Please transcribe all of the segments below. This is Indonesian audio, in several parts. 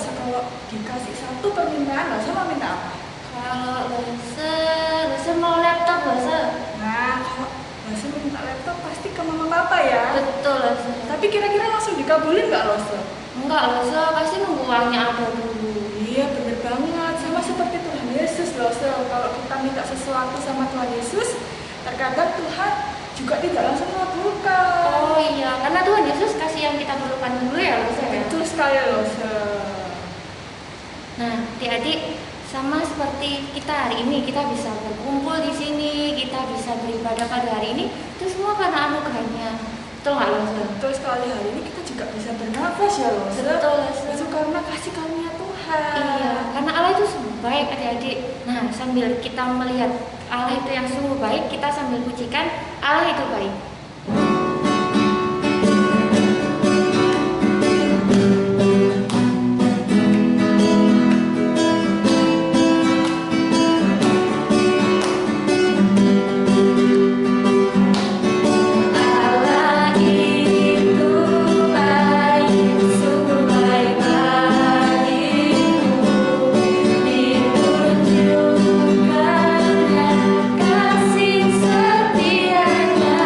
Lose kalau dikasih satu permintaan, Lose mau minta apa? Kalau Lose mau laptop Lose. Nah, kalau Lose minta laptop pasti ke mama papa ya? Betul Lose. Tapi kira-kira langsung dikabulin nggak Lose? Enggak Lose, pasti nunggu uangnya ada dulu. Iya bener banget, sama seperti Tuhan Yesus Lose. Kalau kita minta sesuatu sama Tuhan Yesus, terkadang Tuhan juga tidak langsung mengabulkan. Oh iya, karena Tuhan Yesus kasih yang kita perlukan dulu ya Lose ya. Betul sekali Lose. Nah, adik-adik, sama seperti kita hari ini, kita bisa berkumpul di sini, kita bisa beribadah pada hari ini, itu semua karena anugerahnya. Betul nggak Lose? Betul sekali, hari ini kita juga bisa bernafas ya Lose. Betul Lose. Itu karena kasih karunia Tuhan. Iya, karena Allah itu sungguh baik adik-adik. Nah, sambil kita melihat Allah itu yang sungguh baik, kita sambil pujikan Allah itu baik. Kasih setianya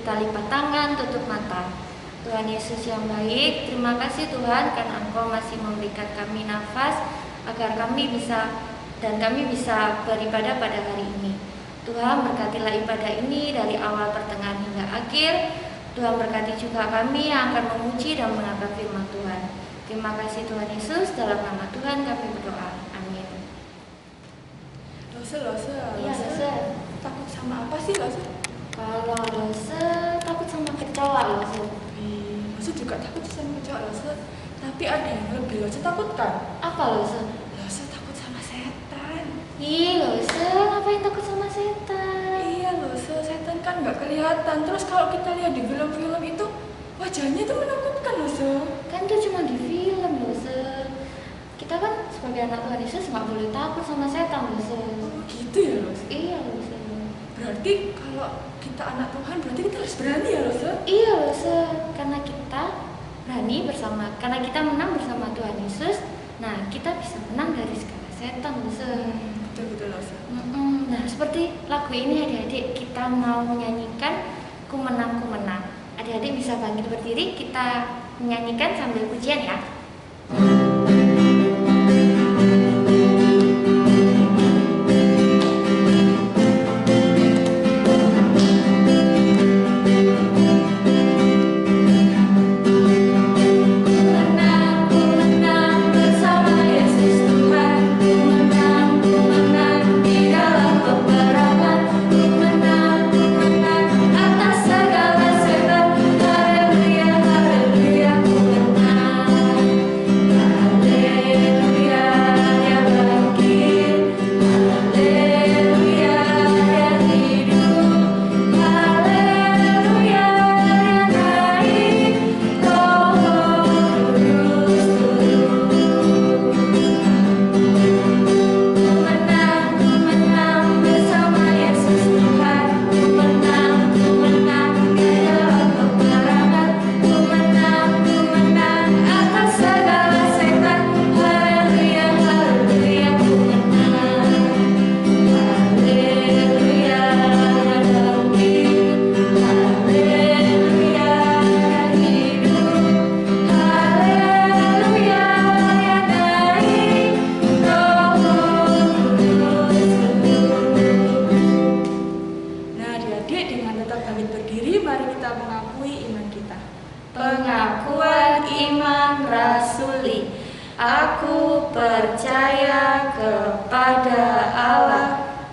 Kita lipat tangan, tutup mata. Tuhan Yesus yang baik, terima kasih Tuhan karena Engkau masih memberikan kami nafas agar kami bisa beribadah pada hari ini. Tuhan berkatilah ibadah ini dari awal, pertengahan hingga akhir. Tuhan berkati juga kami yang akan memuji dan mengangkat firman Tuhan. Terima kasih Tuhan Yesus, dalam nama Tuhan kami berdoa. Amin. Lose. Iya, Lose. Takut sama apa sih Lose? Kalau Lose takut sama kecoa, Lose. Lose juga takut sama kecoa Lose. Tapi ada yang lebih Lose takutkan. Apa Lose? Lose takut sama setan. Ih, Lose, ngapain takut sama setan? Iya Lose, setan kan nggak kelihatan. Terus kalau kita lihat di film-film itu wajahnya itu menakutkan Lose. Kan itu cuma di film, Lose. Kita kan sebagai anak Tuhan Yesus nggak boleh takut sama setan, Lose. Oh gitu ya Lose? Iya, Lose. Berarti kalau kita anak Tuhan berarti kita harus berani ya Lose? Iya, Lose. Karena kita berani karena kita menang bersama Tuhan Yesus. Nah, kita bisa menang dari segala setan, Lose. Betul Lose. Nah, seperti lagu ini adik-adik kita mau menyanyikan Ku Menang, Ku Menang. Adik-adik bisa bangkit berdiri, kita menyanyikan sambil pujian ya. Pengakuan iman rasuli. Aku percaya kepada Allah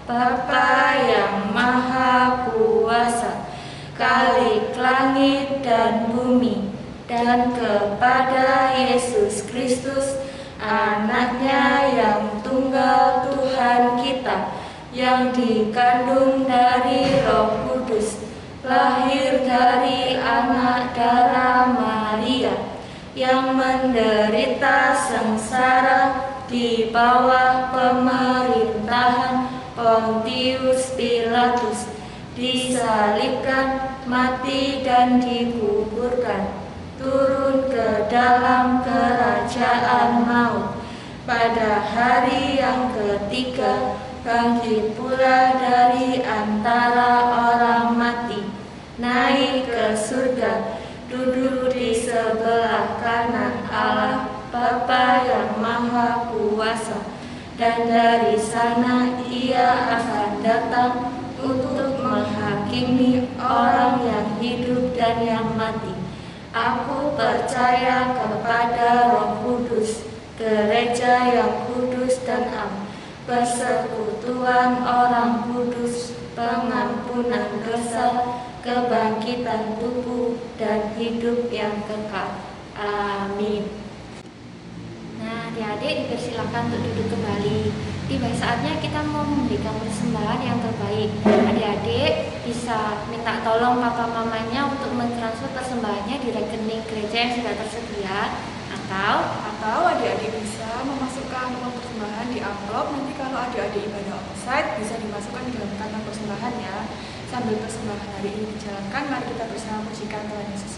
Bapa yang Maha Kuasa, Khalik langit dan bumi, dan kepada Yesus Kristus, Anaknya yang tunggal Tuhan kita, yang dikandung dari Roh Kudus, lahir dari anak darah Maria, yang menderita sengsara di bawah pemerintahan Pontius Pilatus, disalibkan, mati dan dikuburkan, turun ke dalam kerajaan maut. Pada hari yang ketiga bangkit pula dari antara orang mati, naik ke surga, duduk di sebelah kanan Allah Bapa yang Maha Kuasa, dan dari sana Ia akan datang untuk menghakimi orang yang hidup dan yang mati. Aku percaya kepada Roh Kudus, gereja yang kudus dan am, persekutuan orang kudus, pengampunan dosa, kebangkitan tubuh, dan hidup yang kekal. Amin. Nah, adik-adik dipersilakan untuk duduk kembali. Tiba saatnya kita mau memberikan persembahan yang terbaik. Adik-adik bisa minta tolong papa mamanya untuk mentransfer persembahannya di rekening gereja yang sudah tersedia, atau adik-adik bisa memasukkan uang persembahan di amplop. Nanti kalau adik-adik ibadah offside bisa dimasukkan di dalam kantong persembahan ya. Sambil persembahan hari ini dijalankan, mari kita bersama pujikan Tuhan Yesus.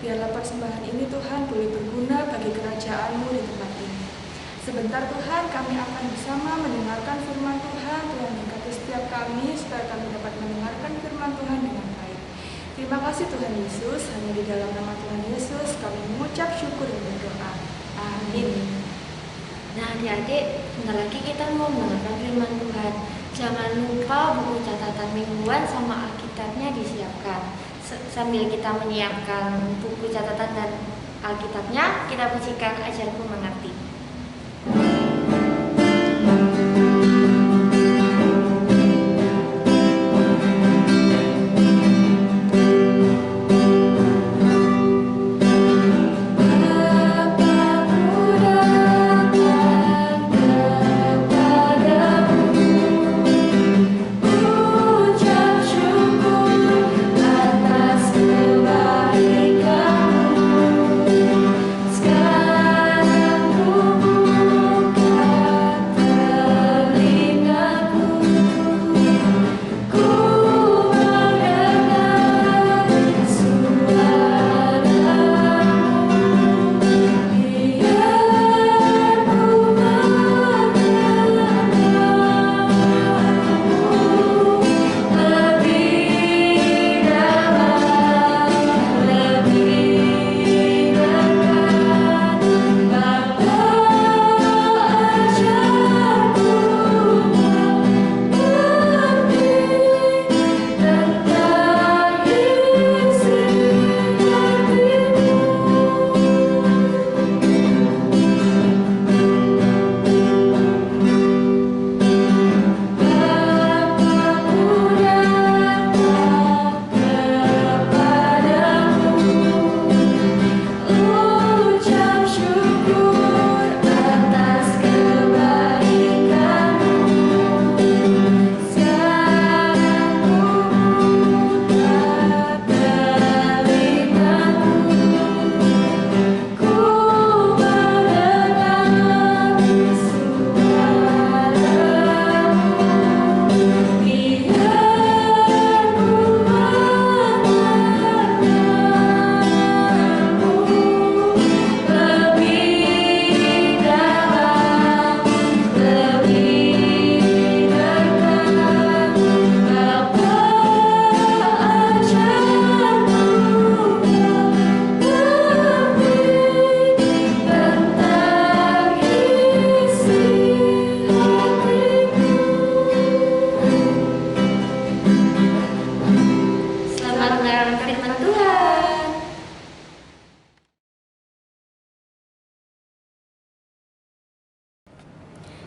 Biarlah persembahan ini Tuhan boleh berguna bagi kerajaan-Mu di tempat ini. Sebentar Tuhan, kami akan bersama mendengarkan firman Tuhan. Tuhan berkati setiap kami supaya kami dapat mendengarkan firman Tuhan dengan baik. Terima kasih Tuhan Yesus, hanya di dalam nama Tuhan Yesus kami mengucap syukur dan berdoa. Amin. Nah adik-adik, bentar lagi kita mau mendengarkan firman Tuhan. Jangan lupa buku catatan mingguan sama Alkitabnya disiapkan. Sambil kita menyiapkan buku catatan dan Alkitabnya, kita pujikan Ajarku Mengerti.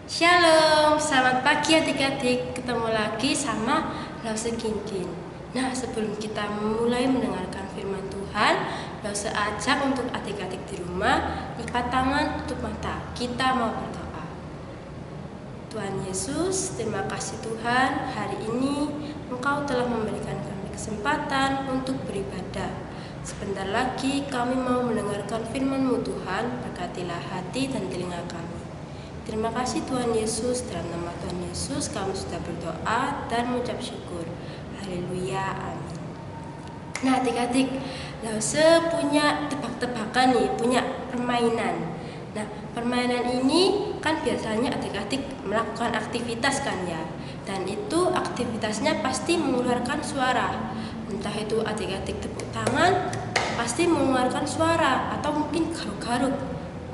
Shalom, selamat pagi adik-adik. Ketemu lagi sama Lause Kinkin. Nah, sebelum kita mulai mendengarkan firman Tuhan, Lause ajak untuk adik-adik di rumah lipat tangan, tutup mata. Kita mau berdoa. Tuhan Yesus, terima kasih Tuhan, hari ini Engkau telah memberikan kami kesempatan untuk beribadah. Sebentar lagi kami mau mendengarkan firman-Mu Tuhan, berkatilah hati dan telinga kami. Terima kasih Tuhan Yesus, dalam nama Tuhan Yesus kami sudah berdoa dan mengucap syukur. Haleluya, amin. Nah adik-adik, Lause punya tebak-tebakan nih, punya permainan. Nah permainan ini kan biasanya adik-adik melakukan aktivitas kan ya. Dan itu aktivitasnya pasti mengeluarkan suara. Entah itu adik-adik tepuk tangan, pasti mengeluarkan suara. Atau mungkin garuk-garuk,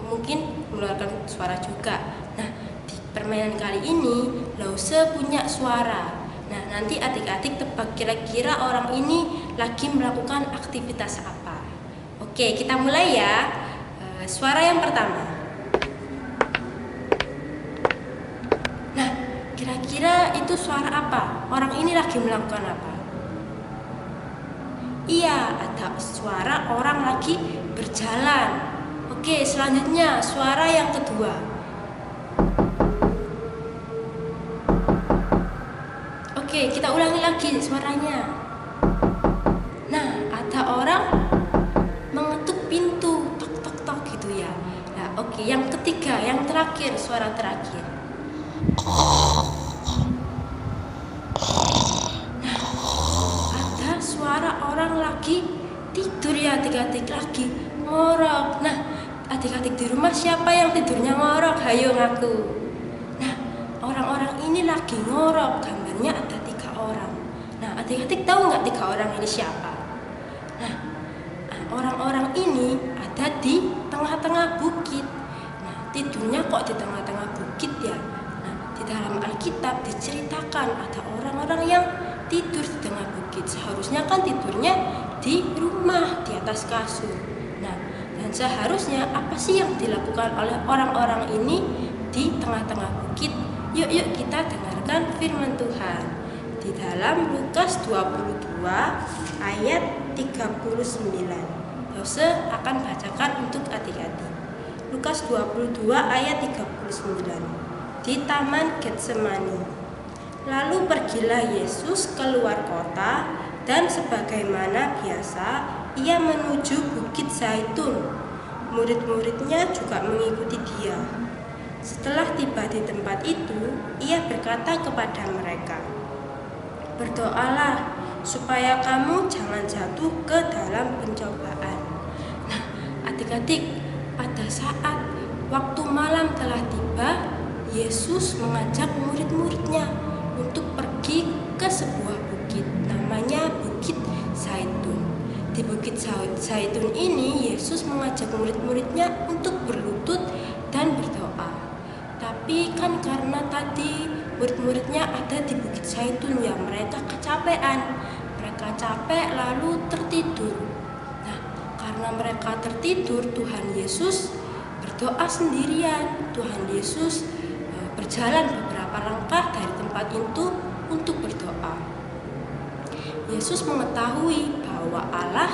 mungkin mengeluarkan suara juga. Nah, di permainan kali ini Lause punya suara. Nah, nanti adik-adik tebak kira-kira orang ini lagi melakukan aktivitas apa. Oke, kita mulai ya. Suara yang pertama. Nah, kira-kira itu suara apa? Orang ini lagi melakukan apa? Iya, ada suara orang lagi berjalan. Oke, selanjutnya suara yang kedua. Oke, kita ulangi lagi suaranya. Nah, ada orang mengetuk pintu, tok tok tok gitu ya. Nah, oke, yang ketiga, yang terakhir, suara terakhir. Nah, ada suara orang lagi tidur ya adik-adik, lagi ngorok. Nah, adik-adik di rumah siapa yang tidurnya ngorok? Hayo ngaku. Nah, orang-orang ini lagi ngorok. Gambarnya ada 3 orang. Nah, adik-adik tahu nggak 3 orang ini siapa? Nah, orang-orang ini ada di tengah-tengah bukit. Nah, tidurnya kok di tengah-tengah bukit ya? Nah, di dalam Alkitab diceritakan ada orang-orang yang tidur di tengah bukit. Seharusnya kan tidurnya di rumah, di atas kasur. Nah, dan seharusnya apa sih yang dilakukan oleh orang-orang ini di tengah-tengah bukit? Yuk kita dengarkan firman Tuhan di dalam Lukas 22 ayat 39. Lause akan bacakan untuk adik-adik. Lukas 22 ayat 39. Di Taman Getsemani. Lalu pergilah Yesus keluar kota, dan sebagaimana biasa ia menuju Bukit Zaitun. Murid-muridnya juga mengikuti dia. Setelah tiba di tempat itu, ia berkata kepada mereka, "Berdoalah supaya kamu jangan jatuh ke dalam pencobaan." Nah, adik-adik, pada saat waktu malam telah tiba, Yesus mengajak murid-muridnya untuk pergi ke sebuah bukit, namanya Bukit Zaitun. Di Bukit Zaitun ini, Yesus mengajak murid-muridnya untuk berlutut dan berdoa. Tapi kan karena tadi murid-muridnya ada di Bukit Zaitun ya, mereka kecapean. Mereka capek lalu tertidur. Nah, karena mereka tertidur, Tuhan Yesus berdoa sendirian. Tuhan Yesus berjalan beberapa langkah dari tempat itu untuk berdoa. Yesus mengetahui bahwa Allah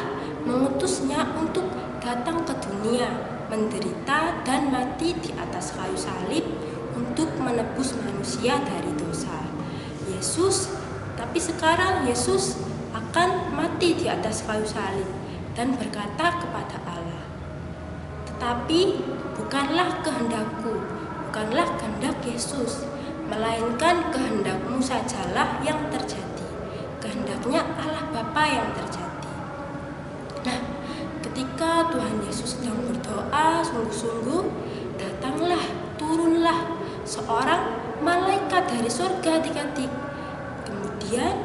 mengutusnya untuk datang ke dunia, menderita dan mati di atas kayu salib untuk menebus manusia dari dosa. Tapi sekarang Yesus akan mati di atas kayu salib dan berkata kepada Allah, "Tetapi bukanlah kehendakku, bukanlah kehendak Yesus, melainkan kehendakmu sajalah yang terjadi. Kehendaknya Allah Bapa yang terjadi." Nah, ketika Tuhan Yesus sedang berdoa sungguh-sungguh, turunlah seorang malaikat dari surga adik-adik. Kemudian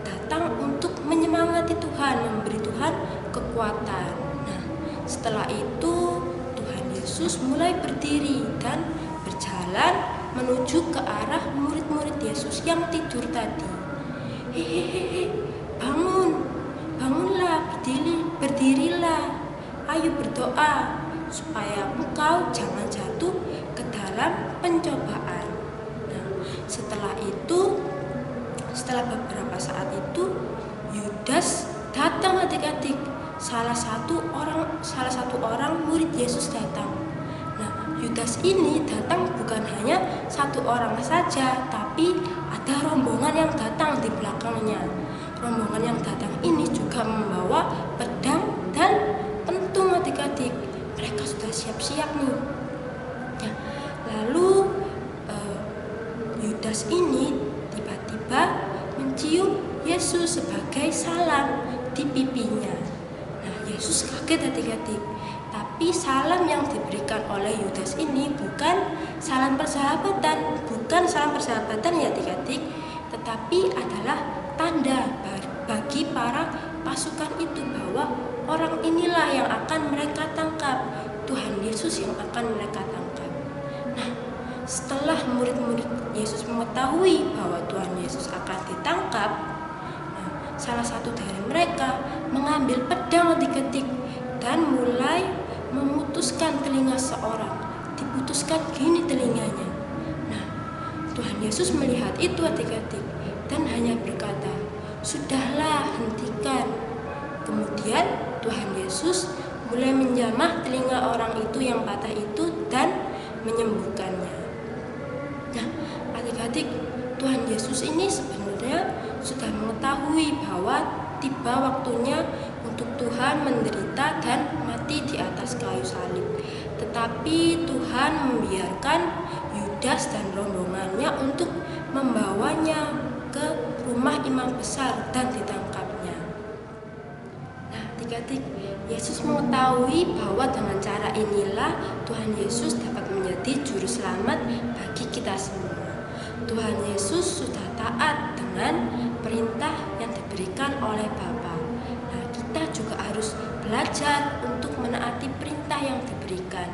datang untuk menyemangati Tuhan, memberi Tuhan kekuatan. Nah, setelah itu Tuhan Yesus mulai berdiri dan berjalan menuju ke arah murid-murid Yesus yang tidur tadi. "Hehehe, bangunlah, berdirilah, ayo berdoa supaya engkau jangan jatuh ke dalam pencobaan." Nah, setelah beberapa saat itu, Yudas datang adik-adik. Salah satu orang murid Yesus datang. Nah, Yudas ini datang bukan hanya satu orang saja, tapi ada rombongan yang datang di belakangnya. Rombongan yang datang ini juga membawa pedang dan pentung adik-adik. Mereka sudah siap-siap nih. Nah, lalu Yudas ini tiba-tiba mencium Yesus sebagai salam di pipinya. Nah, Yesus kaget adik-adik. Tapi salam yang diberikan oleh Yudas ini bukan salam persahabatan ya adik-adik, tetapi adalah tanda bagi para pasukan itu bahwa orang inilah yang akan mereka tangkap, Tuhan Yesus yang akan mereka tangkap. Nah, setelah murid-murid Yesus mengetahui bahwa Tuhan Yesus akan ditangkap, salah satu dari mereka mengambil pedang adik-adik dan mulai memutuskan telinga seorang. Diputuskan gini telinganya. Nah, Tuhan Yesus melihat itu adik-adik dan hanya berkata, "Sudahlah, hentikan." Kemudian Tuhan Yesus mulai menjamah telinga orang itu yang patah itu dan menyembuhkannya. Nah, adik-adik, Tuhan Yesus ini sebenarnya sudah mengetahui bahwa tiba waktunya untuk Tuhan menderita dan mati di atas kayu salib. Tetapi Tuhan membiarkan Yudas dan rombongannya untuk membawanya ke rumah imam besar dan ditangkapnya. Nah, adik-adik, Yesus mengetahui bahwa dengan cara inilah Tuhan Yesus dapat menjadi juru selamat bagi kita semua. Tuhan Yesus sudah taat dengan perintah yang diberikan oleh Bapa. Nah, kita juga harus belajar untuk menaati perintah yang diberikan.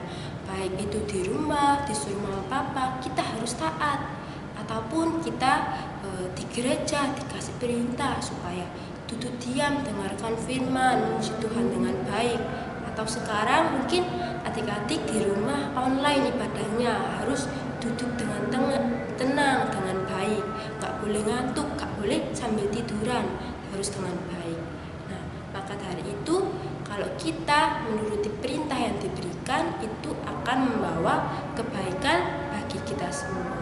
Baik itu di rumah, disuruh mama papa, kita harus taat. Ataupun kita di gereja dikasih perintah supaya duduk diam, dengarkan firman, memuji Tuhan dengan baik. Atau sekarang mungkin adik-adik di rumah online ibadahnya harus duduk dengan tenang, dengan baik. Gak boleh ngantuk, gak boleh sambil tiduran, harus dengan baik. Nah, maka dari itu kalau kita menuruti perintah yang diberikan, itu akan membawa kebaikan bagi kita semua.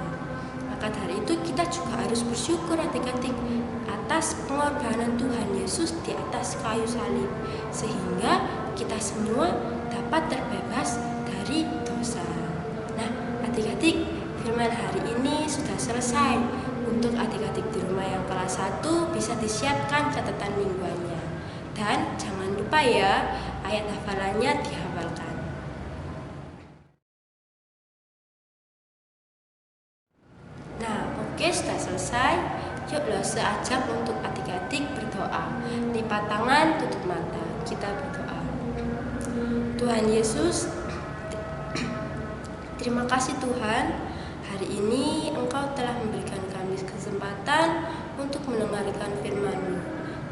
Maka dari itu kita juga harus bersyukur adik-adik atas pengorbanan Tuhan Yesus di atas kayu salib, sehingga kita semua dapat terbebas dari dosa. Nah, adik-adik, firman hari ini sudah selesai. Untuk adik-adik di rumah yang kelas 1 bisa disiapkan catatan mingguannya. Dan jangan lupa ya, ayat hafalannya dihafalkan. Nah, oke, sudah selesai. Yuk Lause ajak untuk adik-adik berdoa. Lipat tangan, tutup mata. Kita berdoa. Tuhan Yesus, terima kasih Tuhan. Hari ini Engkau telah memberikan kami kesempatan untuk mendengarkan firman-Mu.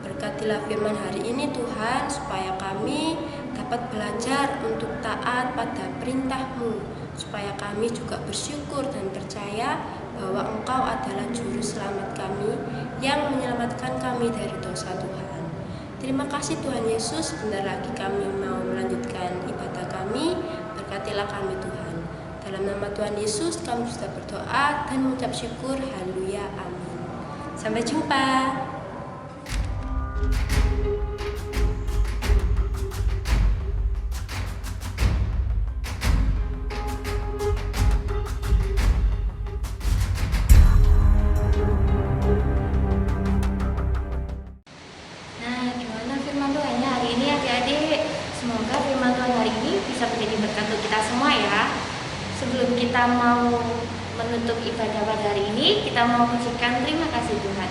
Berkatilah firman hari ini Tuhan, supaya kami dapat belajar untuk taat pada perintah-Mu, supaya kami juga bersyukur dan percaya bahwa Engkau adalah juru selamat kami yang menyelamatkan kami dari dosa Tuhan. Terima kasih Tuhan Yesus, sebentar lagi kami mau melanjutkan ibadah kami, berkatilah kami Tuhan. Dalam nama Tuhan Yesus kami sudah berdoa dan mengucap syukur, haleluya, amin. Sampai jumpa. Nah, gimana firman Tuhannya hari ini adik-adik? Semoga firman Tuhan hari ini bisa menjadi berkat untuk kita semua ya. Sebelum kita mau menutup ibadah pada hari ini, kita mau mengucapkan terima kasih Tuhan.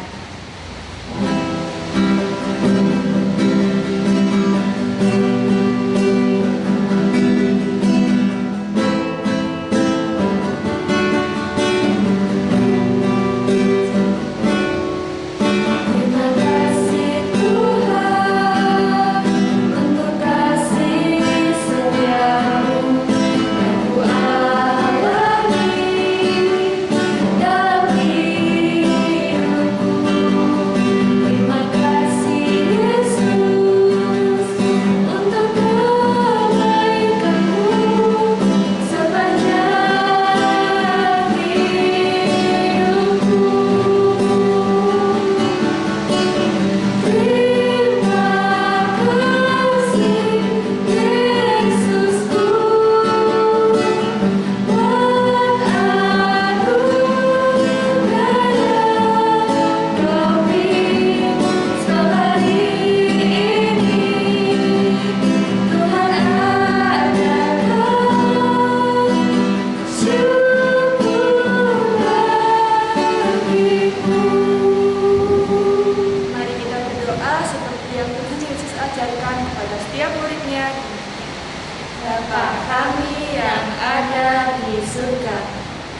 Bapa kami yang ada di surga,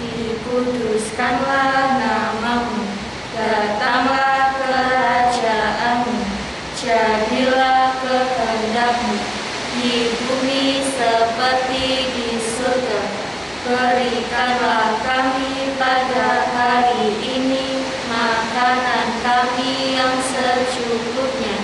dikuduskanlah namamu, datanglah kerajaanmu, jadilah kehendakmu di bumi seperti di surga. Berikanlah kami pada hari ini makanan kami yang secukupnya,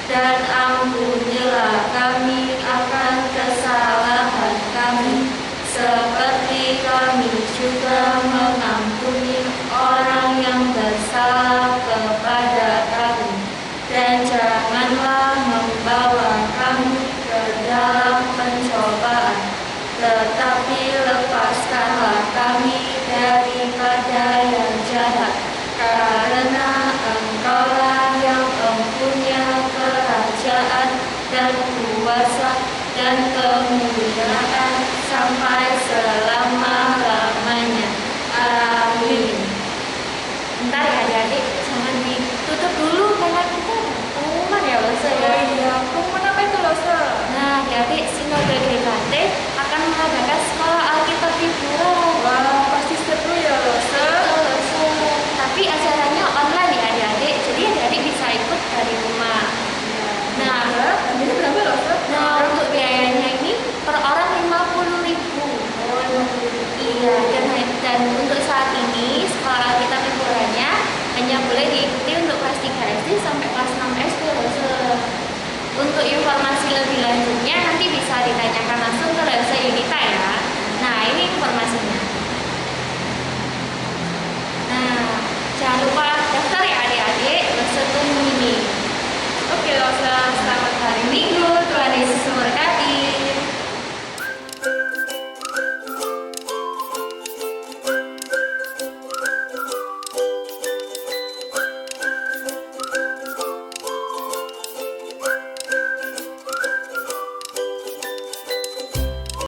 dan ampunilah kami akan kesalahan kami, seperti kami juga mengampuni orang dan kemuliaan